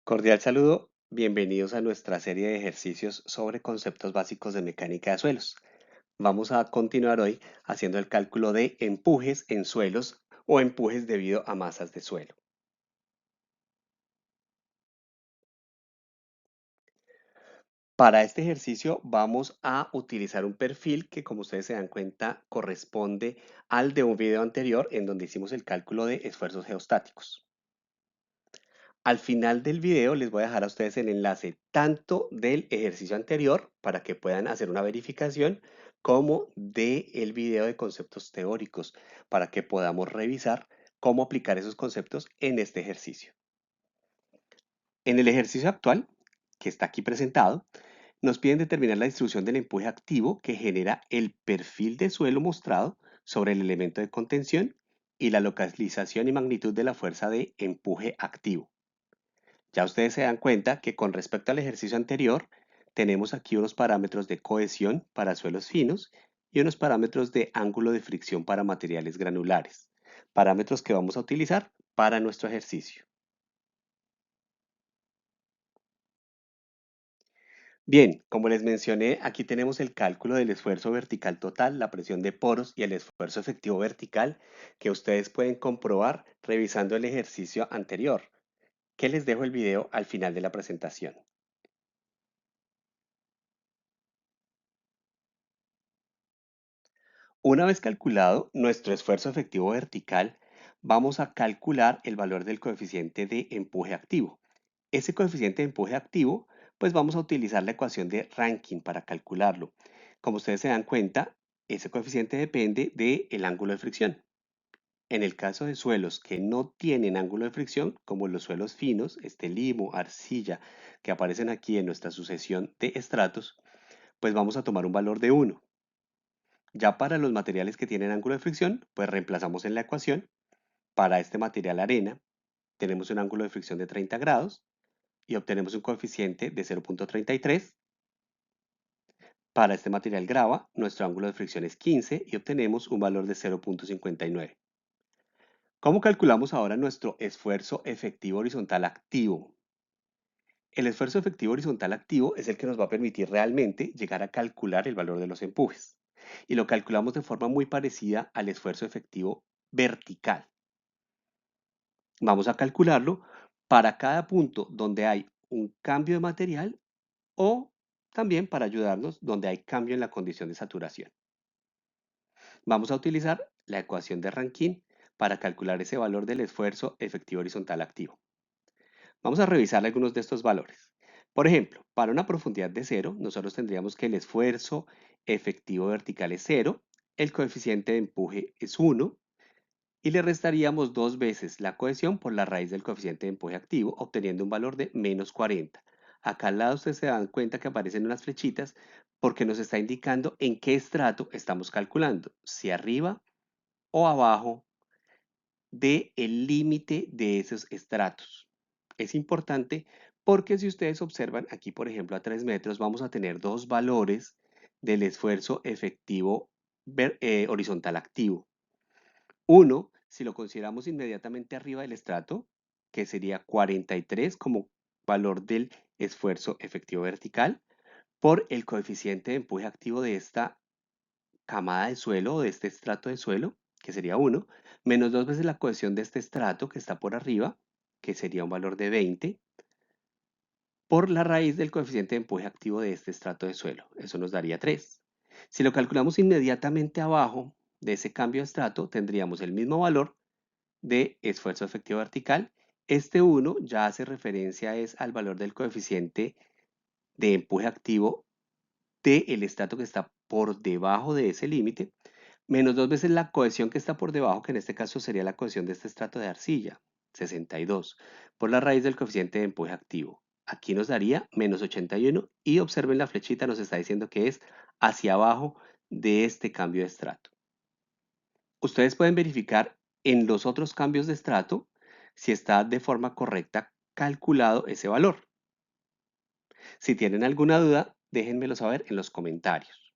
Cordial saludo, bienvenidos a nuestra serie de ejercicios sobre conceptos básicos de mecánica de suelos. Vamos a continuar hoy haciendo el cálculo de empujes en suelos o empujes debido a masas de suelo. Para este ejercicio vamos a utilizar un perfil que, como ustedes se dan cuenta, corresponde al de un video anterior en donde hicimos el cálculo de esfuerzos geostáticos. Al final del video les voy a dejar a ustedes el enlace tanto del ejercicio anterior para que puedan hacer una verificación como del video de conceptos teóricos para que podamos revisar cómo aplicar esos conceptos en este ejercicio. En el ejercicio actual, que está aquí presentado, nos piden determinar la distribución del empuje activo que genera el perfil de suelo mostrado sobre el elemento de contención y la localización y magnitud de la fuerza de empuje activo. Ya ustedes se dan cuenta que con respecto al ejercicio anterior, tenemos aquí unos parámetros de cohesión para suelos finos y unos parámetros de ángulo de fricción para materiales granulares, parámetros que vamos a utilizar para nuestro ejercicio. Bien, como les mencioné, aquí tenemos el cálculo del esfuerzo vertical total, la presión de poros y el esfuerzo efectivo vertical que ustedes pueden comprobar revisando el ejercicio anterior, que les dejo el video al final de la presentación. Una vez calculado nuestro esfuerzo efectivo vertical, vamos a calcular el valor del coeficiente de empuje activo. Ese coeficiente de empuje activo, pues vamos a utilizar la ecuación de Rankine para calcularlo. Como ustedes se dan cuenta, ese coeficiente depende del ángulo de fricción. En el caso de suelos que no tienen ángulo de fricción, como los suelos finos, este limo, arcilla, que aparecen aquí en nuestra sucesión de estratos, pues vamos a tomar un valor de 1. Ya para los materiales que tienen ángulo de fricción, pues reemplazamos en la ecuación. Para este material arena, tenemos un ángulo de fricción de 30 grados y obtenemos un coeficiente de 0.33. Para este material grava, nuestro ángulo de fricción es 15 y obtenemos un valor de 0.59. ¿Cómo calculamos ahora nuestro esfuerzo efectivo horizontal activo? El esfuerzo efectivo horizontal activo es el que nos va a permitir realmente llegar a calcular el valor de los empujes. Y lo calculamos de forma muy parecida al esfuerzo efectivo vertical. Vamos a calcularlo para cada punto donde hay un cambio de material o también para ayudarnos donde hay cambio en la condición de saturación. Vamos a utilizar la ecuación de Rankine para calcular ese valor del esfuerzo efectivo horizontal activo. Vamos a revisar algunos de estos valores. Por ejemplo, para una profundidad de 0, nosotros tendríamos que el esfuerzo efectivo vertical es 0, el coeficiente de empuje es 1 y le restaríamos dos veces la cohesión por la raíz del coeficiente de empuje activo, obteniendo un valor de menos 40. Acá al lado ustedes se dan cuenta que aparecen unas flechitas porque nos está indicando en qué estrato estamos calculando, si arriba o abajo del límite de esos estratos. Es importante porque si ustedes observan aquí, por ejemplo, a 3 metros, vamos a tener dos valores del esfuerzo efectivo horizontal activo. Uno, si lo consideramos inmediatamente arriba del estrato, que sería 43 como valor del esfuerzo efectivo vertical, por el coeficiente de empuje activo de esta camada de suelo o de este estrato de suelo, que sería 1, menos dos veces la cohesión de este estrato que está por arriba, que sería un valor de 20, por la raíz del coeficiente de empuje activo de este estrato de suelo. Eso nos daría 3. Si lo calculamos inmediatamente abajo de ese cambio de estrato, tendríamos el mismo valor de esfuerzo efectivo vertical. Este 1 ya hace referencia es al valor del coeficiente de empuje activo del estrato que está por debajo de ese límite, menos dos veces la cohesión que está por debajo, que en este caso sería la cohesión de este estrato de arcilla, 62, por la raíz del coeficiente de empuje activo. Aquí nos daría menos 81 y observen la flechita nos está diciendo que es hacia abajo de este cambio de estrato. Ustedes pueden verificar en los otros cambios de estrato si está de forma correcta calculado ese valor. Si tienen alguna duda, déjenmelo saber en los comentarios.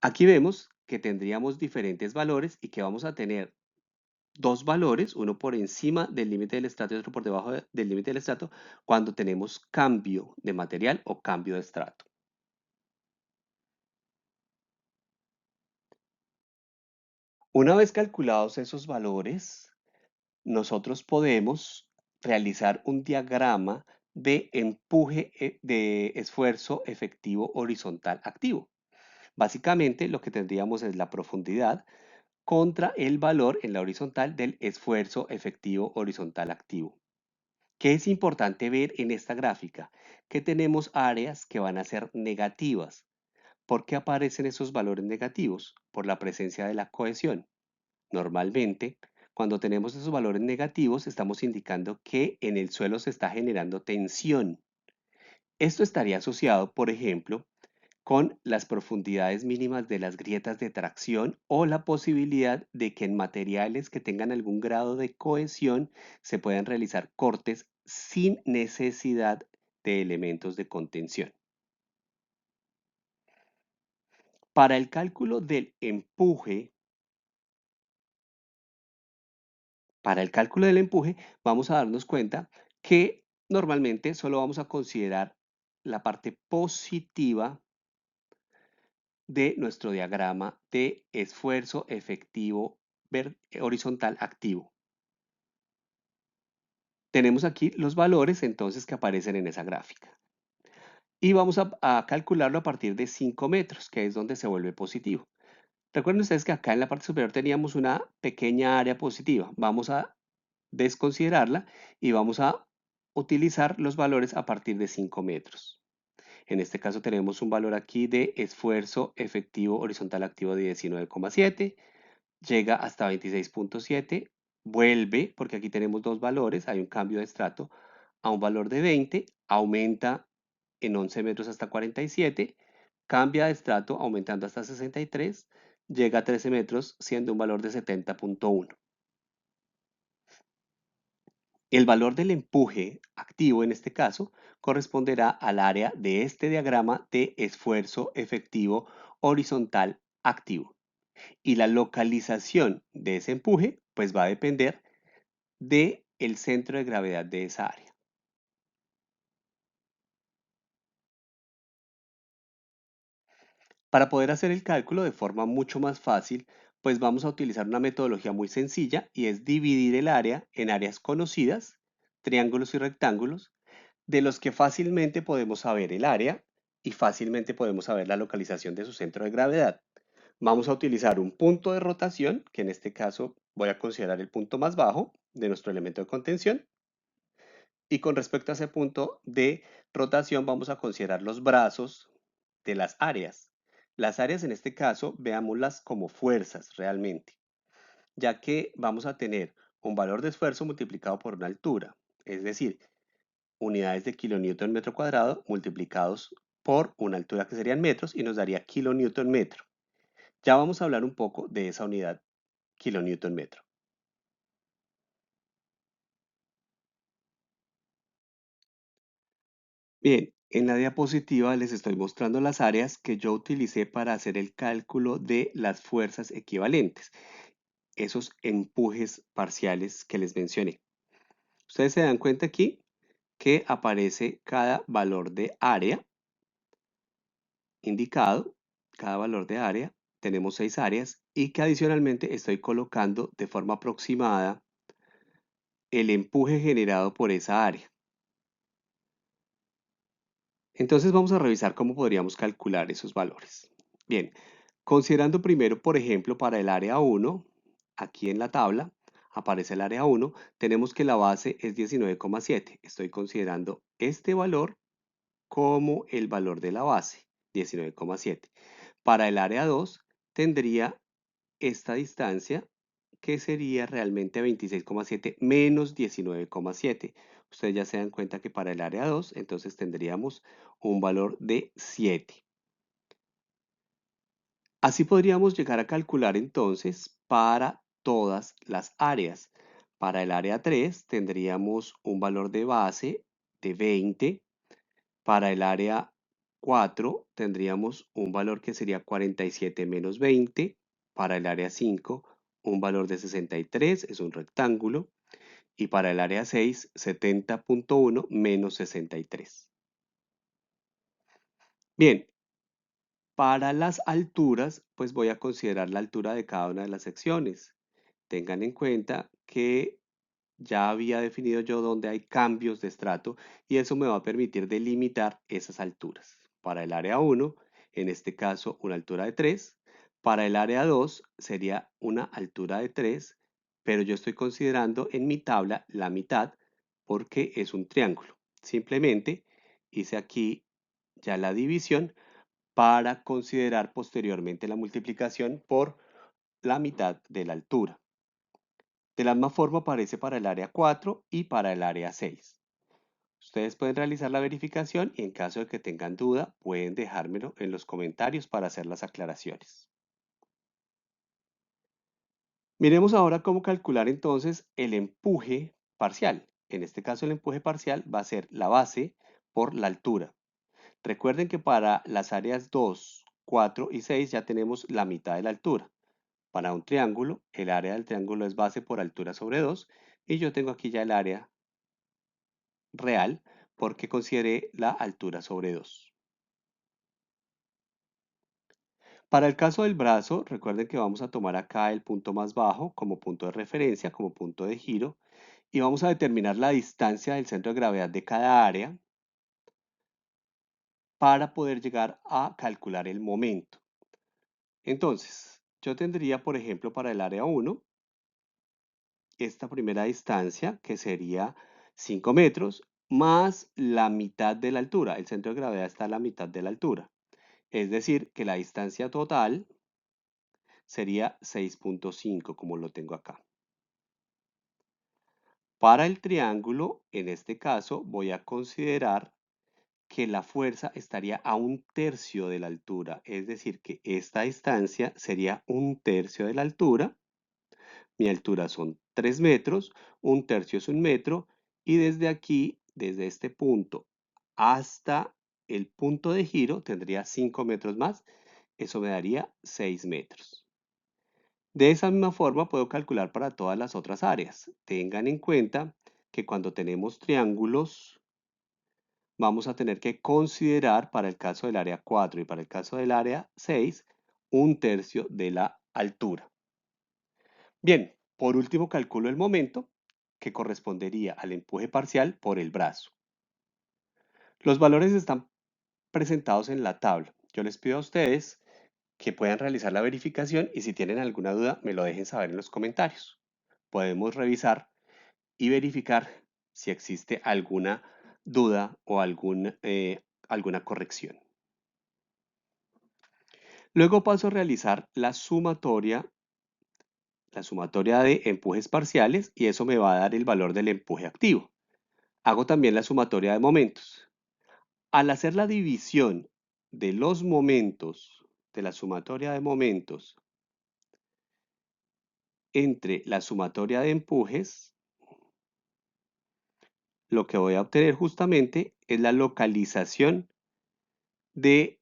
Aquí vemos que tendríamos diferentes valores y que vamos a tener dos valores, uno por encima del límite del estrato y otro por debajo del límite del estrato, cuando tenemos cambio de material o cambio de estrato. Una vez calculados esos valores, nosotros podemos realizar un diagrama de empuje de esfuerzo efectivo horizontal activo. Básicamente lo que tendríamos es la profundidad contra el valor en la horizontal del esfuerzo efectivo horizontal activo. ¿Qué es importante ver en esta gráfica? Que tenemos áreas que van a ser negativas. ¿Por qué aparecen esos valores negativos? Por la presencia de la cohesión. Normalmente, cuando tenemos esos valores negativos, estamos indicando que en el suelo se está generando tensión. Esto estaría asociado, por ejemplo, con las profundidades mínimas de las grietas de tracción o la posibilidad de que en materiales que tengan algún grado de cohesión se puedan realizar cortes sin necesidad de elementos de contención. Para el cálculo del empuje, vamos a darnos cuenta que normalmente solo vamos a considerar la parte positiva de nuestro diagrama de esfuerzo efectivo horizontal activo. Tenemos aquí los valores entonces que aparecen en esa gráfica. Y vamos a calcularlo a partir de 5 metros, que es donde se vuelve positivo. Recuerden ustedes que acá en la parte superior teníamos una pequeña área positiva. Vamos a desconsiderarla y vamos a utilizar los valores a partir de 5 metros. En este caso tenemos un valor aquí de esfuerzo efectivo horizontal activo de 19,7, llega hasta 26,7, vuelve, porque aquí tenemos dos valores, hay un cambio de estrato, a un valor de 20, aumenta en 11 metros hasta 47, cambia de estrato aumentando hasta 63, llega a 13 metros siendo un valor de 70,1. El valor del empuje activo en este caso corresponderá al área de este diagrama de esfuerzo efectivo horizontal activo. Y la localización de ese empuje pues va a depender del centro de gravedad de esa área. Para poder hacer el cálculo de forma mucho más fácil, pues vamos a utilizar una metodología muy sencilla y es dividir el área en áreas conocidas, triángulos y rectángulos, de los que fácilmente podemos saber el área y fácilmente podemos saber la localización de su centro de gravedad. Vamos a utilizar un punto de rotación, que en este caso voy a considerar el punto más bajo de nuestro elemento de contención. Y con respecto a ese punto de rotación, vamos a considerar los brazos de las áreas. Las áreas en este caso, veámoslas como fuerzas realmente, ya que vamos a tener un valor de esfuerzo multiplicado por una altura, es decir, unidades de kilonewton metro cuadrado multiplicados por una altura que serían metros y nos daría kilonewton metro. Ya vamos a hablar un poco de esa unidad kilonewton metro. Bien, en la diapositiva les estoy mostrando las áreas que yo utilicé para hacer el cálculo de las fuerzas equivalentes, esos empujes parciales que les mencioné. Ustedes se dan cuenta aquí que aparece cada valor de área indicado, cada valor de área, tenemos 6 áreas y que adicionalmente estoy colocando de forma aproximada el empuje generado por esa área. Entonces vamos a revisar cómo podríamos calcular esos valores. Bien, considerando primero, por ejemplo, para el área 1, aquí en la tabla aparece el área 1, tenemos que la base es 19,7. Estoy considerando este valor como el valor de la base, 19,7. Para el área 2 tendría esta distancia que sería realmente 26,7 menos 19,7. Ustedes ya se dan cuenta que para el área 2 entonces tendríamos un valor de 7. Así podríamos llegar a calcular entonces para todas las áreas. Para el área 3 tendríamos un valor de base de 20. Para el área 4 tendríamos un valor que sería 47 menos 20. Para el área 5 un valor de 63, es un rectángulo, y para el área 6, 70.1 menos 63. Bien, para las alturas, pues voy a considerar la altura de cada una de las secciones. Tengan en cuenta que ya había definido yo dónde hay cambios de estrato y eso me va a permitir delimitar esas alturas. Para el área 1, en este caso una altura de 3. Para el área 2 sería una altura de 3, pero yo estoy considerando en mi tabla la mitad porque es un triángulo. Simplemente hice aquí ya la división para considerar posteriormente la multiplicación por la mitad de la altura. De la misma forma aparece para el área 4 y para el área 6. Ustedes pueden realizar la verificación y en caso de que tengan duda pueden dejármelo en los comentarios para hacer las aclaraciones. Miremos ahora cómo calcular entonces el empuje parcial. En este caso el empuje parcial va a ser la base por la altura. Recuerden que para las áreas 2, 4 y 6 ya tenemos la mitad de la altura. Para un triángulo, el área del triángulo es base por altura sobre 2 y yo tengo aquí ya el área real porque consideré la altura sobre 2. Para el caso del brazo, recuerden que vamos a tomar acá el punto más bajo como punto de referencia, como punto de giro, y vamos a determinar la distancia del centro de gravedad de cada área para poder llegar a calcular el momento. Entonces, yo tendría, por ejemplo, para el área 1, esta primera distancia, que sería 5 metros, más la mitad de la altura. El centro de gravedad está a la mitad de la altura. Es decir, que la distancia total sería 6.5, como lo tengo acá. Para el triángulo, en este caso, voy a considerar que la fuerza estaría a un tercio de la altura. Es decir, que esta distancia sería un tercio de la altura. Mi altura son 3 metros, un tercio es un metro, y desde aquí, desde este punto hasta el punto de giro, tendría 5 metros más. Eso me daría 6 metros. De esa misma forma puedo calcular para todas las otras áreas. Tengan en cuenta que cuando tenemos triángulos vamos a tener que considerar para el caso del área 4 y para el caso del área 6 un tercio de la altura. Bien, por último calculo el momento que correspondería al empuje parcial por el brazo. Los valores están presentados en la tabla. Yo les pido a ustedes que puedan realizar la verificación y si tienen alguna duda me lo dejen saber en los comentarios. Podemos revisar y verificar si existe alguna duda o alguna corrección. Luego paso a realizar la sumatoria de empujes parciales y eso me va a dar el valor del empuje activo. Hago también la sumatoria de momentos. Al hacer la división de los momentos, de la sumatoria de momentos entre la sumatoria de empujes, lo que voy a obtener justamente es la localización de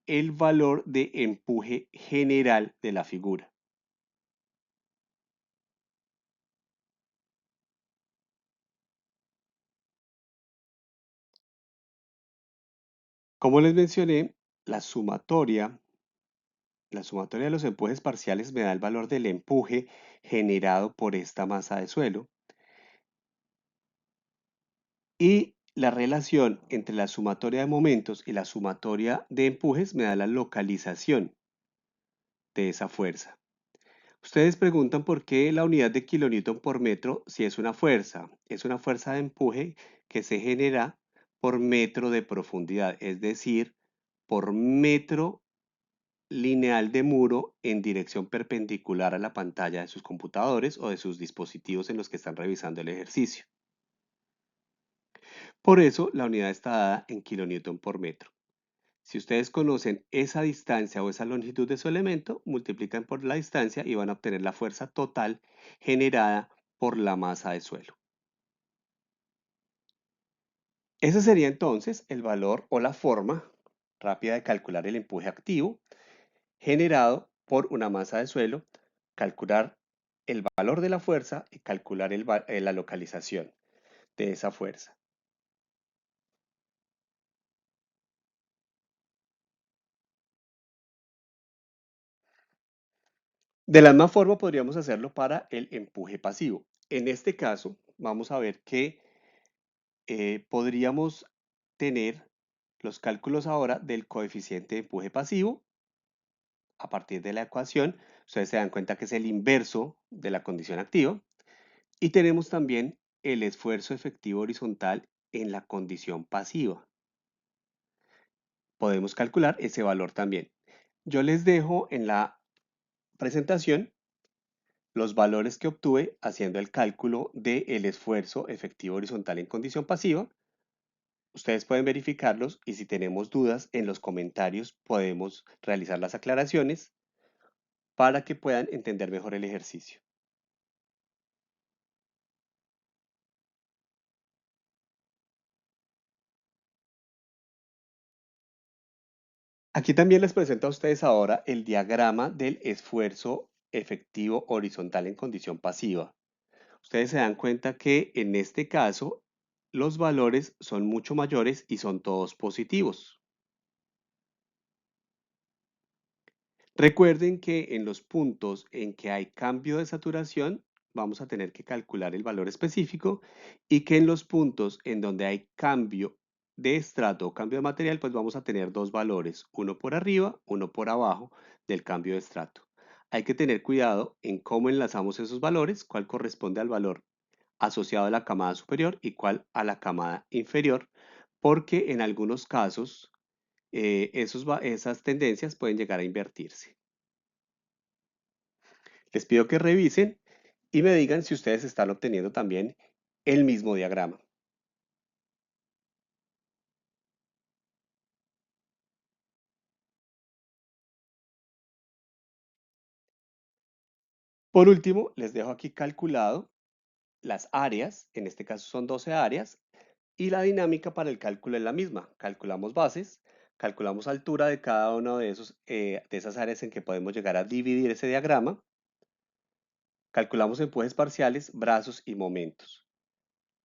el valor de empuje general de la figura. Como les mencioné, la sumatoria de los empujes parciales me da el valor del empuje generado por esta masa de suelo y la relación entre la sumatoria de momentos y la sumatoria de empujes me da la localización de esa fuerza. Ustedes preguntan por qué la unidad de kilonewton por metro si es una fuerza. Es una fuerza de empuje que se genera por metro de profundidad, es decir, por metro lineal de muro en dirección perpendicular a la pantalla de sus computadores o de sus dispositivos en los que están revisando el ejercicio. Por eso la unidad está dada en kilonewton por metro. Si ustedes conocen esa distancia o esa longitud de su elemento, multiplican por la distancia y van a obtener la fuerza total generada por la masa de suelo. Ese sería entonces el valor o la forma rápida de calcular el empuje activo generado por una masa de suelo, calcular el valor de la fuerza y calcular la localización de esa fuerza. De la misma forma podríamos hacerlo para el empuje pasivo. En este caso, vamos a ver que podríamos tener los cálculos ahora del coeficiente de empuje pasivo a partir de la ecuación. Ustedes se dan cuenta que es el inverso de la condición activa. Y tenemos también el esfuerzo efectivo horizontal en la condición pasiva. Podemos calcular ese valor también. Yo les dejo en la presentación los valores que obtuve haciendo el cálculo del esfuerzo efectivo horizontal en condición pasiva. Ustedes pueden verificarlos y si tenemos dudas en los comentarios podemos realizar las aclaraciones para que puedan entender mejor el ejercicio. Aquí también les presento a ustedes ahora el diagrama del esfuerzo efectivo horizontal en condición pasiva. Ustedes se dan cuenta que en este caso los valores son mucho mayores y son todos positivos. Recuerden que en los puntos en que hay cambio de saturación vamos a tener que calcular el valor específico y que en los puntos en donde hay cambio de estrato o cambio de material pues vamos a tener dos valores, uno por arriba, uno por abajo del cambio de estrato. Hay que tener cuidado en cómo enlazamos esos valores, cuál corresponde al valor asociado a la camada superior y cuál a la camada inferior, porque en algunos casos esas tendencias pueden llegar a invertirse. Les pido que revisen y me digan si ustedes están obteniendo también el mismo diagrama. Por último, les dejo aquí calculado las áreas, en este caso son 12 áreas, y la dinámica para el cálculo es la misma. Calculamos bases, calculamos altura de cada uno de esas áreas en que podemos llegar a dividir ese diagrama, calculamos empujes parciales, brazos y momentos.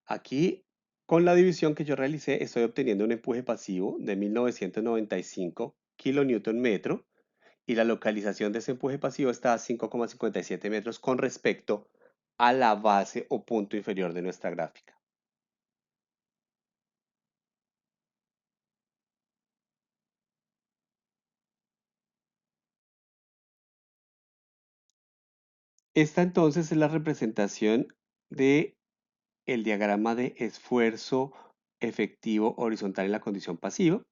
Aquí, con la división que yo realicé, estoy obteniendo un empuje pasivo de 1995 kilonewton metro y la localización de ese empuje pasivo está a 5,57 metros con respecto a la base o punto inferior de nuestra gráfica. Esta entonces es la representación de el diagrama de esfuerzo efectivo horizontal en la condición pasiva,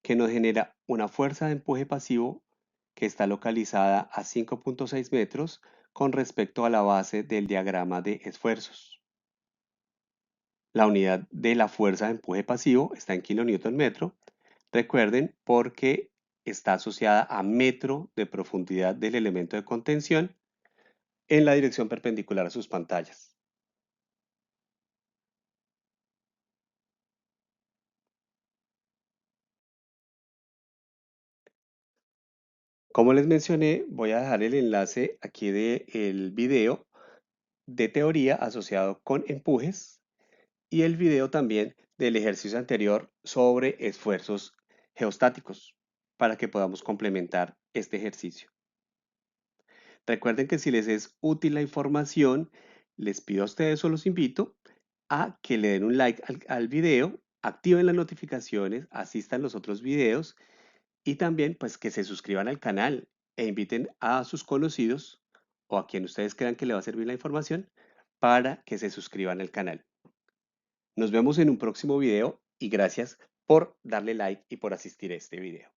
que nos genera una fuerza de empuje pasivo que está localizada a 5,6 metros con respecto a la base del diagrama de esfuerzos. La unidad de la fuerza de empuje pasivo está en kilonewton metro. Recuerden porque está asociada a metro de profundidad del elemento de contención en la dirección perpendicular a sus pantallas. Como les mencioné, voy a dejar el enlace aquí del video de teoría asociado con empujes y el video también del ejercicio anterior sobre esfuerzos geostáticos para que podamos complementar este ejercicio. Recuerden que si les es útil la información, les pido a ustedes o los invito a que le den un like al video, activen las notificaciones, asistan los otros videos y también pues que se suscriban al canal e inviten a sus conocidos o a quien ustedes crean que le va a servir la información para que se suscriban al canal. Nos vemos en un próximo video y gracias por darle like y por asistir a este video.